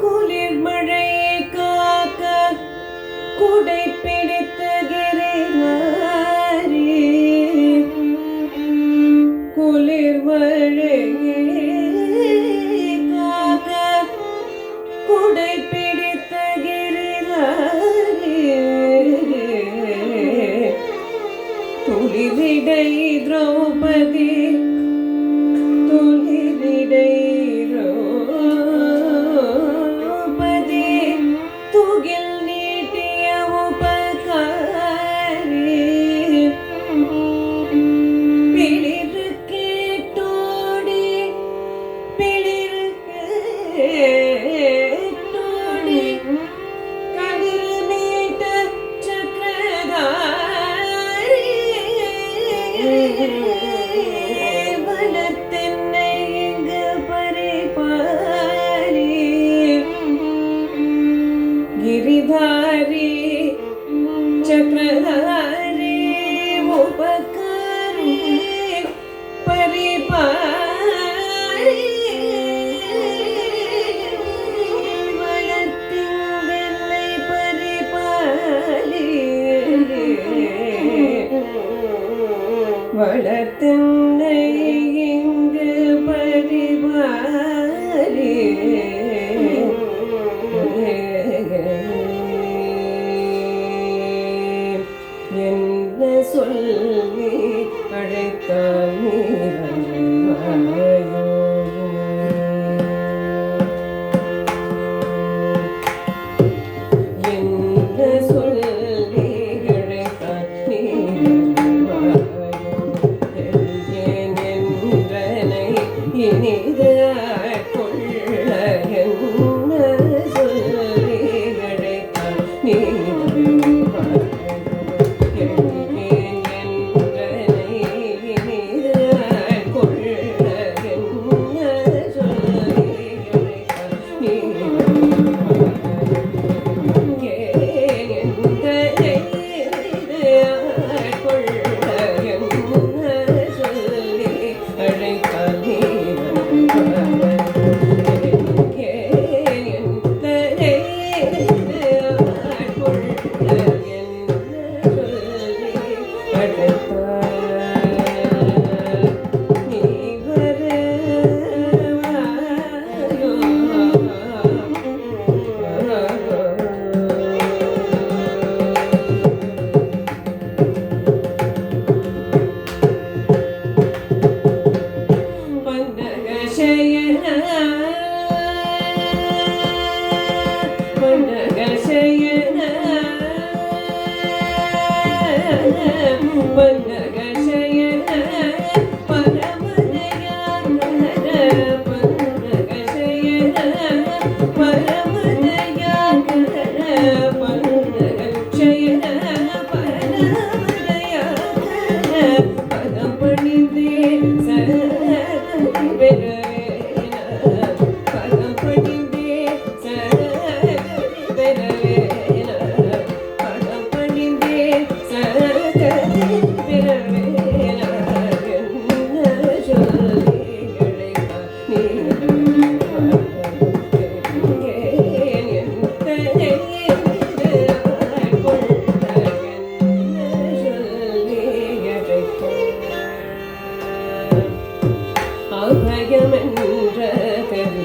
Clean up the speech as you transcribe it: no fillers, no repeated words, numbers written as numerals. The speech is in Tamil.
குளிர் மழை காக்க குடை பிடித்த கிரிநாரி குளிர் மழை காக்க குடை பிடித்த கிரிநாரி துளிரிடை திரௌபதி துளிரிடை திரௌபதி துகில் நீட்டிய உபகாரி பிளிரு கேட்டோடி பிளிரு கேட்டோடி கதிர் மீட்ட சக்கரதாரி வளர்த்தென்னை இங்கு பரிபாரி கிரிதாரி சக்கரதாரி உபகாரி பரிபாரி வளர்த்தென்னை பரிபாலி வளர்த்தென்னை இங்கு பரிபாலி என்ன சொல்லி அழைத்தால் நீ வருவாயோ என்ன சொல்லி அழைத்தால் நீ வருவாயோ ஏன் என்றனை இனிது கொள்ள என்ன சொல்லி அழைத்தால் நீ வருவாயோ அபயமென்ற கவி